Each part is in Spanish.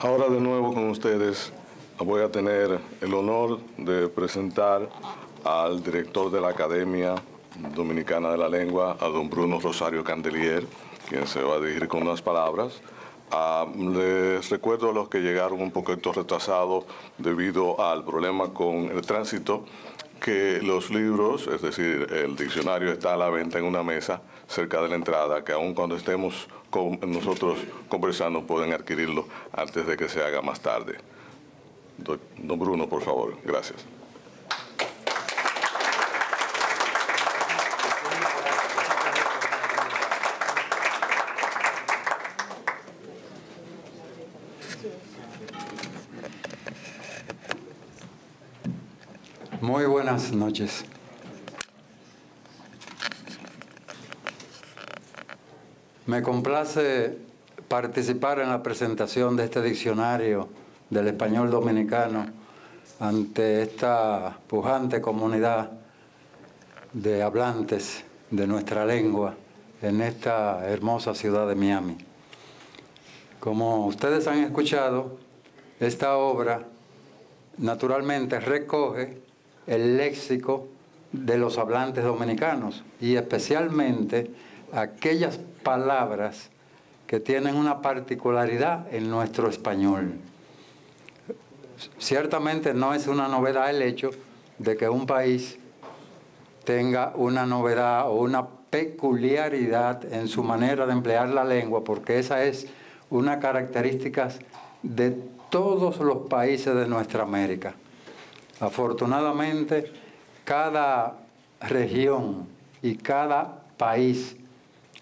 Ahora de nuevo con ustedes voy a tener el honor de presentar al director de la Academia Dominicana de la Lengua, a don Bruno Rosario Candelier, quien se va a dirigir con unas palabras. Les recuerdo a los que llegaron un poquito retrasados debido al problema con el tránsito, que los libros, es decir, el diccionario está a la venta en una mesa cerca de la entrada, que aun cuando estemos nosotros conversando pueden adquirirlo antes de que se haga más tarde. Don Bruno, por favor. Gracias. Muy buenas noches. Me complace participar en la presentación de este diccionario del español dominicano ante esta pujante comunidad de hablantes de nuestra lengua en esta hermosa ciudad de Miami. Como ustedes han escuchado, esta obra naturalmente recoge el léxico de los hablantes dominicanos y especialmente aquellas palabras que tienen una particularidad en nuestro español. Ciertamente no es una novedad el hecho de que un país tenga una novedad o una peculiaridad en su manera de emplear la lengua, porque esa es una característica de todos los países de nuestra América. Afortunadamente, cada región y cada país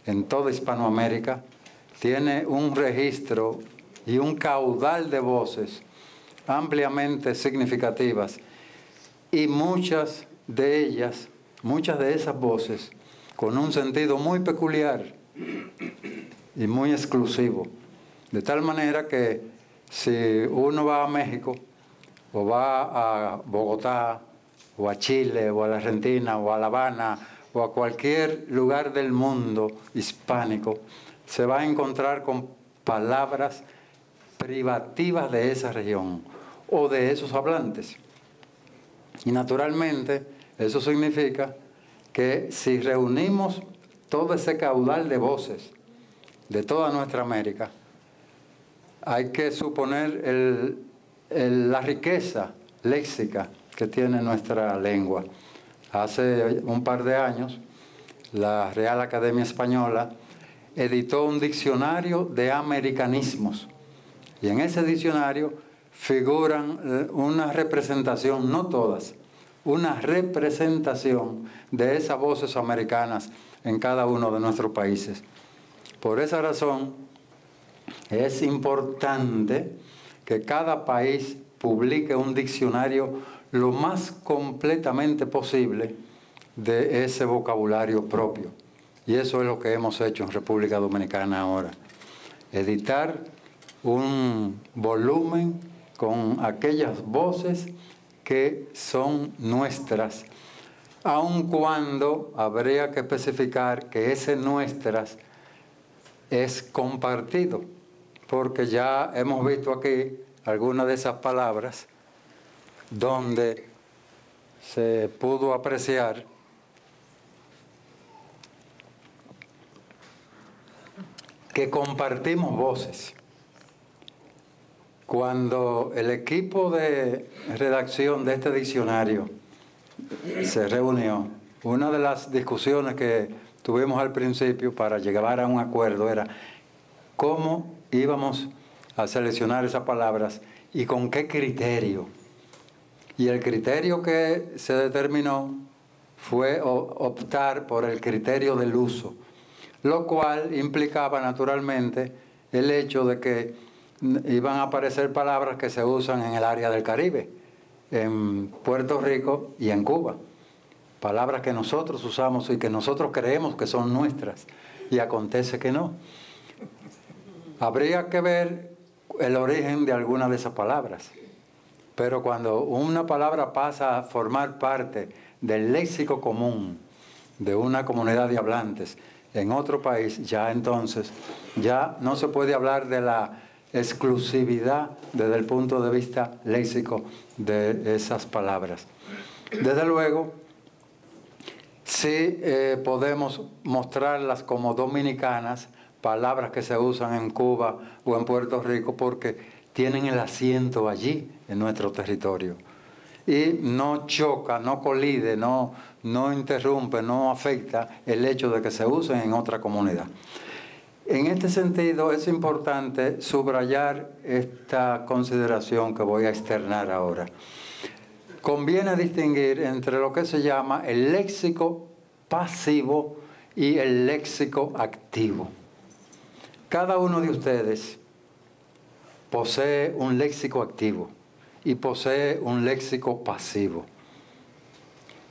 en toda Hispanoamérica tiene un registro y un caudal de voces ampliamente significativas, y muchas de esas voces con un sentido muy peculiar y muy exclusivo, de tal manera que si uno va a México o va a Bogotá o a Chile o a la Argentina o a La Habana o a cualquier lugar del mundo hispánico, se va a encontrar con palabras privativas de esa región o de esos hablantes. Y naturalmente eso significa que si reunimos todo ese caudal de voces de toda nuestra América, hay que suponer la riqueza léxica que tiene nuestra lengua. Hace un par de años, la Real Academia Española editó un diccionario de americanismos, y en ese diccionario figuran una representación, no todas, una representación de esas voces americanas en cada uno de nuestros países. Por esa razón, es importante que cada país publique un diccionario lo más completamente posible de ese vocabulario propio. Y eso es lo que hemos hecho en República Dominicana ahora. Editar un volumen con aquellas voces que son nuestras, aun cuando habría que especificar que ese nuestras es compartido, porque ya hemos visto aquí algunas de esas palabras donde se pudo apreciar que compartimos voces. Cuando el equipo de redacción de este diccionario se reunió, una de las discusiones que tuvimos al principio para llegar a un acuerdo era cómo íbamos a seleccionar esas palabras y con qué criterio. Y el criterio que se determinó fue optar por el criterio del uso, lo cual implicaba naturalmente el hecho de que iban a aparecer palabras que se usan en el área del Caribe, en Puerto Rico y en Cuba. Palabras que nosotros usamos y que nosotros creemos que son nuestras, y acontece que no. Habría que ver el origen de alguna de esas palabras, pero cuando una palabra pasa a formar parte del léxico común de una comunidad de hablantes en otro país, ya entonces ya no se puede hablar de la exclusividad desde el punto de vista léxico de esas palabras. Desde luego, sí podemos mostrarlas como dominicanas, palabras que se usan en Cuba o en Puerto Rico porque tienen el asiento allí, en nuestro territorio. Y no choca, no colide, no interrumpe, no afecta el hecho de que se usen en otra comunidad. En este sentido, es importante subrayar esta consideración que voy a externar ahora. Conviene distinguir entre lo que se llama el léxico pasivo y el léxico activo. Cada uno de ustedes posee un léxico activo y posee un léxico pasivo.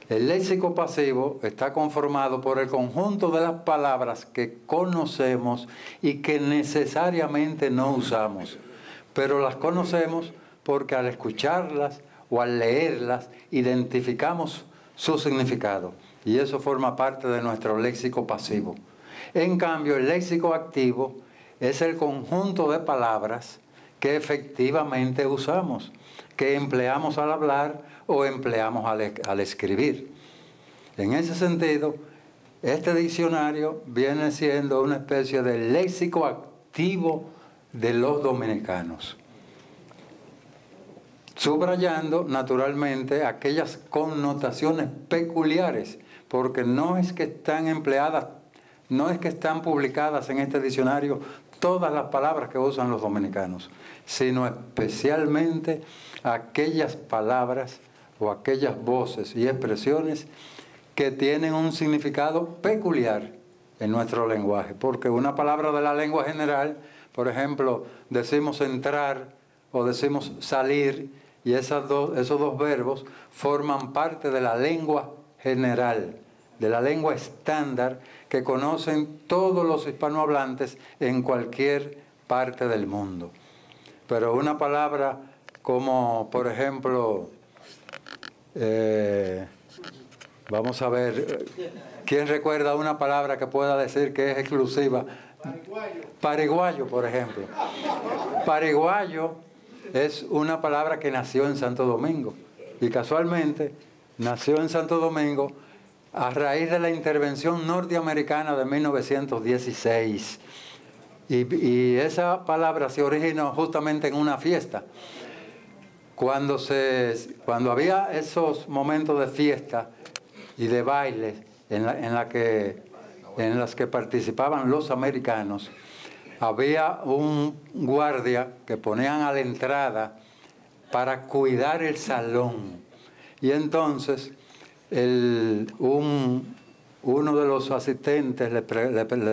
El léxico pasivo está conformado por el conjunto de las palabras que conocemos y que necesariamente no usamos, pero las conocemos porque al escucharlas o al leerlas identificamos su significado, y eso forma parte de nuestro léxico pasivo. En cambio, el léxico activo es el conjunto de palabras que efectivamente usamos, que empleamos al hablar o empleamos al escribir. En ese sentido, este diccionario viene siendo una especie de léxico activo de los dominicanos, subrayando naturalmente aquellas connotaciones peculiares, porque no es que están empleadas, no es que están publicadas en este diccionario todas las palabras que usan los dominicanos, sino especialmente aquellas palabras o aquellas voces y expresiones que tienen un significado peculiar en nuestro lenguaje. Porque una palabra de la lengua general, por ejemplo, decimos entrar o decimos salir, y esos dos verbos forman parte de la lengua general, de la lengua estándar que conocen todos los hispanohablantes en cualquier parte del mundo. Pero una palabra como, por ejemplo, vamos a ver, ¿quién recuerda una palabra que pueda decir que es exclusiva? Pariguayo. Pariguayo, por ejemplo. Pariguayo es una palabra que nació en Santo Domingo, y casualmente nació en Santo Domingo a raíz de la intervención norteamericana de 1916. Y esa palabra se originó justamente en una fiesta. Cuando había esos momentos de fiesta y de baile en las que participaban los americanos, había un guardia que ponían a la entrada para cuidar el salón. Y entonces uno de los asistentes le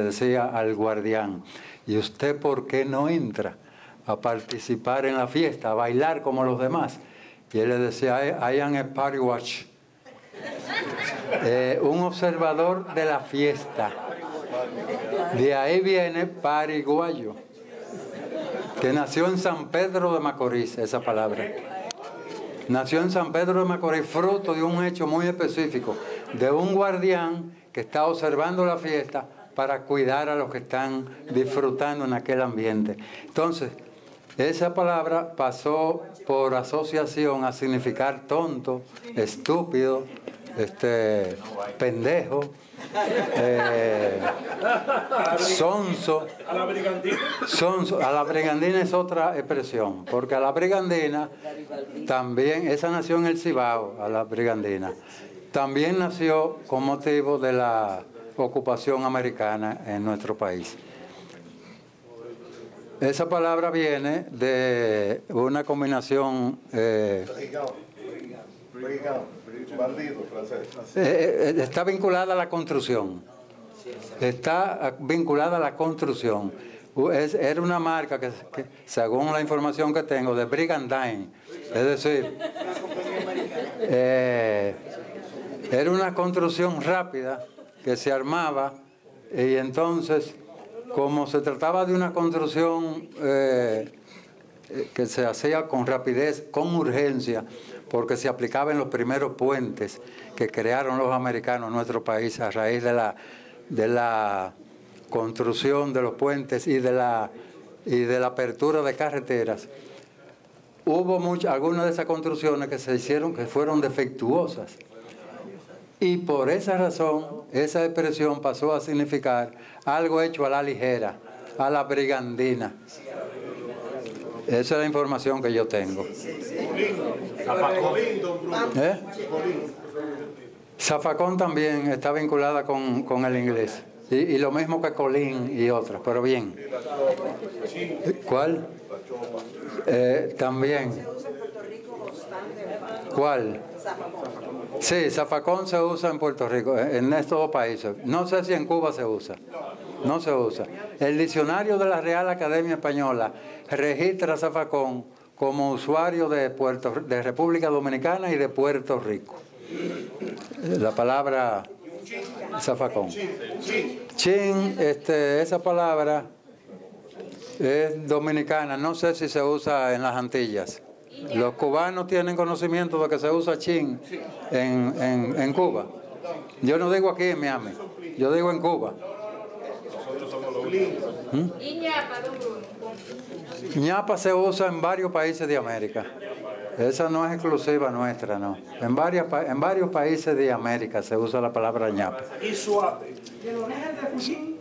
decía al guardián: ¿y usted por qué no entra a participar en la fiesta, a bailar como los demás? Y él le decía: I am a party watch. Un observador de la fiesta. De ahí viene pariguayo, que nació en San Pedro de Macorís, esa palabra. Nació en San Pedro de Macorís, fruto de un hecho muy específico, de un guardián que está observando la fiesta para cuidar a los que están disfrutando en aquel ambiente. Entonces, esa palabra pasó por asociación a significar tonto, estúpido, pendejo, sonso. ¿A la brigandina? Sonso. A la brigandina es otra expresión, porque a la brigandina también, esa nació en el Cibao, a la brigandina. También nació con motivo de la ocupación americana en nuestro país. Esa palabra viene de una combinación... bandido, francés. Está vinculada a la construcción. Está vinculada a la construcción. Era una marca que, según la información que tengo, de Brigandine. Es decir, era una construcción rápida que se armaba, y entonces, como se trataba de una construcción que se hacía con rapidez, con urgencia, porque se aplicaba en los primeros puentes que crearon los americanos en nuestro país a raíz de la construcción de los puentes y de la y de la apertura de carreteras, hubo algunas de esas construcciones que se hicieron que fueron defectuosas. Y por esa razón, esa expresión pasó a significar algo hecho a la ligera, a la brigandina. Esa es la información que yo tengo. Zafacón también está vinculada con el inglés. Y lo mismo que colín y otras, pero bien. ¿Cuál? También. ¿Cuál? Sí, zafacón se usa en Puerto Rico, en estos dos países. No sé si en Cuba se usa. No se usa. El diccionario de la Real Academia Española registra zafacón como usuario de República Dominicana y de Puerto Rico. La palabra zafacón. Chin, esa palabra es dominicana, no sé si se usa en las Antillas. Los cubanos tienen conocimiento de que se usa chin en Cuba. Yo no digo aquí en Miami, yo digo en Cuba. ¿Y ñapa, don Bruno? Ñapa se usa en varios países de América. Esa no es exclusiva nuestra, no. En varios países de América se usa la palabra ñapa. ¿Y suape?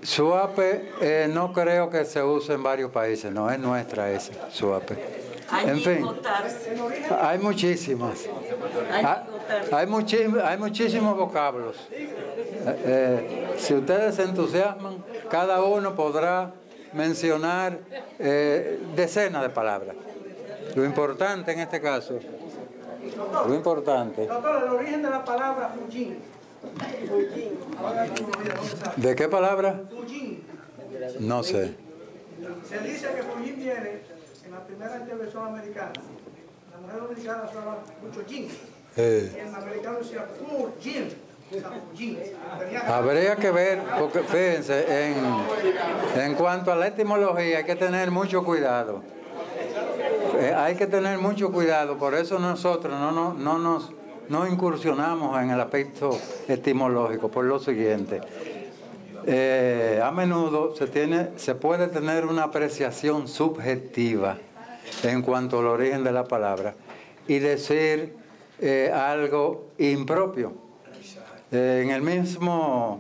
Suape no creo que se use en varios países, no es nuestra esa, suape. En fin, hay muchísimas. Hay muchísimos vocablos. Si ustedes se entusiasman, cada uno podrá mencionar decenas de palabras. Lo importante en este caso, Doctor, el origen de la palabra Fujin. ¿De qué palabra? Fujin. No sé. Se dice que Fujin viene en la primera intervención americana. La mujer dominicana usaba mucho gin. Y el americano decía Fujin. Habría que ver, porque fíjense, en cuanto a la etimología hay que tener mucho cuidado. Hay que tener mucho cuidado, por eso nosotros no incursionamos en el aspecto etimológico, por lo siguiente. A menudo se puede tener una apreciación subjetiva en cuanto al origen de la palabra y decir algo impropio. En el mismo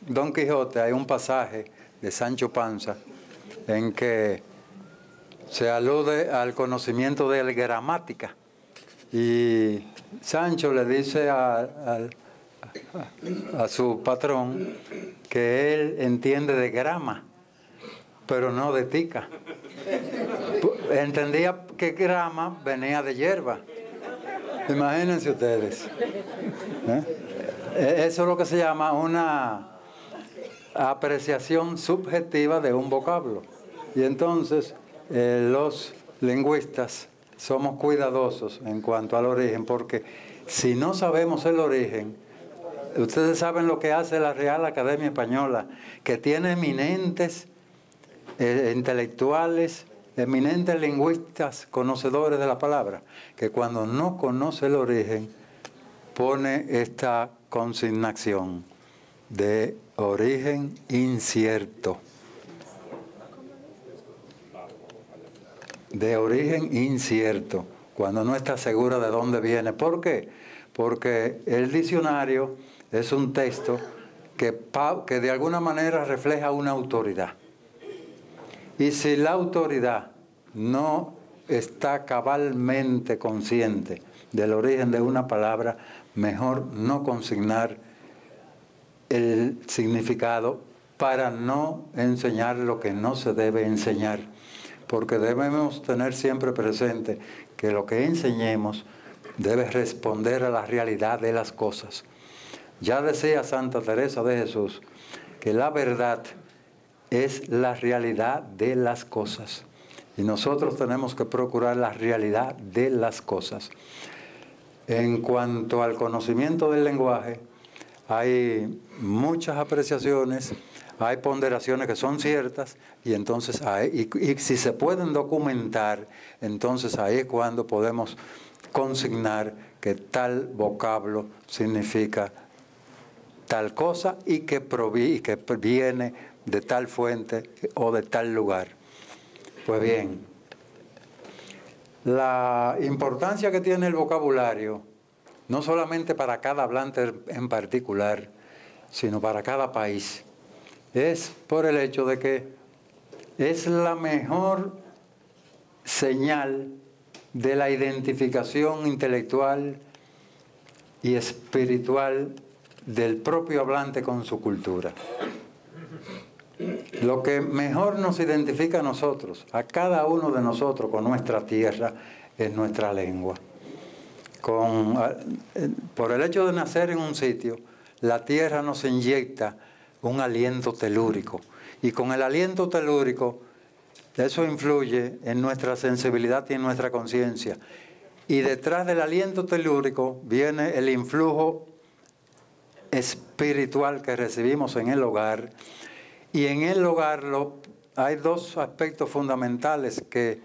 Don Quijote hay un pasaje de Sancho Panza en que se alude al conocimiento de la gramática y Sancho le dice a su patrón que él entiende de grama, pero no de tica. Entendía que grama venía de hierba. Imagínense ustedes. Eso es lo que se llama una apreciación subjetiva de un vocablo. Y entonces los lingüistas somos cuidadosos en cuanto al origen, porque si no sabemos el origen, ustedes saben lo que hace la Real Academia Española, que tiene eminentes intelectuales, eminentes lingüistas, conocedores de la palabra, que cuando no conoce el origen, pone esta consignación de origen incierto. De origen incierto, cuando no está segura de dónde viene. ¿Por qué? Porque el diccionario es un texto que de alguna manera refleja una autoridad. Y si la autoridad no está cabalmente consciente del origen de una palabra, mejor no consignar el significado para no enseñar lo que no se debe enseñar. Porque debemos tener siempre presente que lo que enseñemos debe responder a la realidad de las cosas. Ya decía Santa Teresa de Jesús que la verdad es la realidad de las cosas. Y nosotros tenemos que procurar la realidad de las cosas. En cuanto al conocimiento del lenguaje, hay muchas apreciaciones, hay ponderaciones que son ciertas, y entonces y si se pueden documentar, entonces ahí es cuando podemos consignar que tal vocablo significa tal cosa y que viene de tal fuente o de tal lugar. Pues bien, la importancia que tiene el vocabulario, no solamente para cada hablante en particular, sino para cada país, es por el hecho de que es la mejor señal de la identificación intelectual y espiritual del propio hablante con su cultura. Lo que mejor nos identifica a nosotros, a cada uno de nosotros con nuestra tierra, es nuestra lengua. Por el hecho de nacer en un sitio, la tierra nos inyecta un aliento telúrico. Y con el aliento telúrico, eso influye en nuestra sensibilidad y en nuestra conciencia. Y detrás del aliento telúrico viene el influjo espiritual que recibimos en el hogar. Y en el hogar hay dos aspectos fundamentales que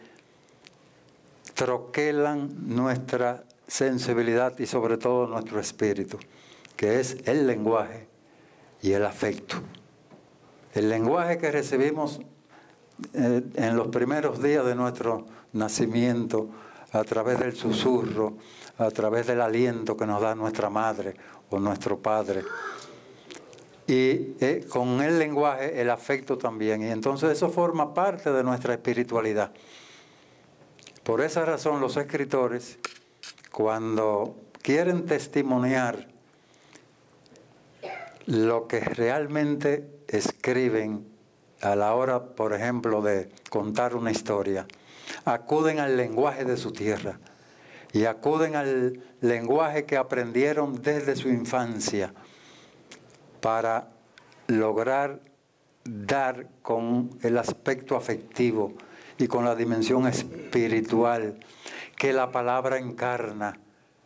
troquelan nuestra sensibilidad y sobre todo nuestro espíritu, que es el lenguaje y el afecto. El lenguaje que recibimos en los primeros días de nuestro nacimiento, a través del susurro, a través del aliento que nos da nuestra madre o nuestro padre. Y con el lenguaje, el afecto también. Y entonces eso forma parte de nuestra espiritualidad. Por esa razón los escritores, cuando quieren testimoniar lo que realmente escriben a la hora, por ejemplo, de contar una historia, acuden al lenguaje de su tierra y acuden al lenguaje que aprendieron desde su infancia para lograr dar con el aspecto afectivo y con la dimensión espiritual que la palabra encarna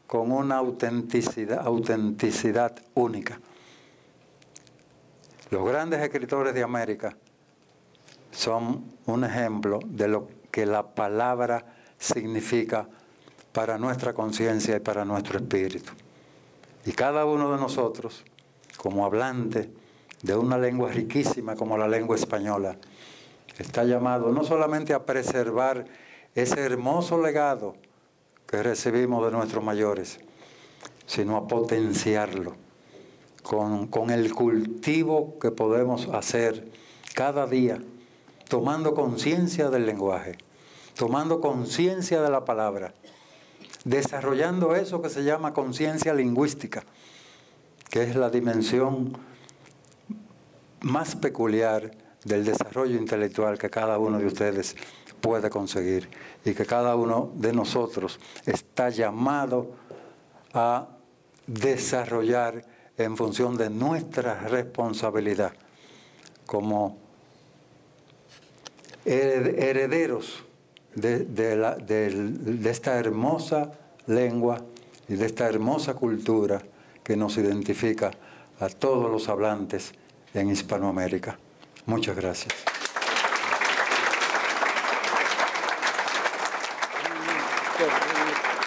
con una autenticidad única. Los grandes escritores de América son un ejemplo de lo que la palabra significa para nuestra conciencia y para nuestro espíritu. Y cada uno de nosotros, como hablante de una lengua riquísima como la lengua española, está llamado no solamente a preservar ese hermoso legado que recibimos de nuestros mayores, sino a potenciarlo con el cultivo que podemos hacer cada día, tomando conciencia del lenguaje, tomando conciencia de la palabra, desarrollando eso que se llama conciencia lingüística, que es la dimensión más peculiar del desarrollo intelectual que cada uno de ustedes puede conseguir y que cada uno de nosotros está llamado a desarrollar en función de nuestra responsabilidad como herederos de esta hermosa lengua y de esta hermosa cultura que nos identifica a todos los hablantes en Hispanoamérica. Muchas gracias. Good.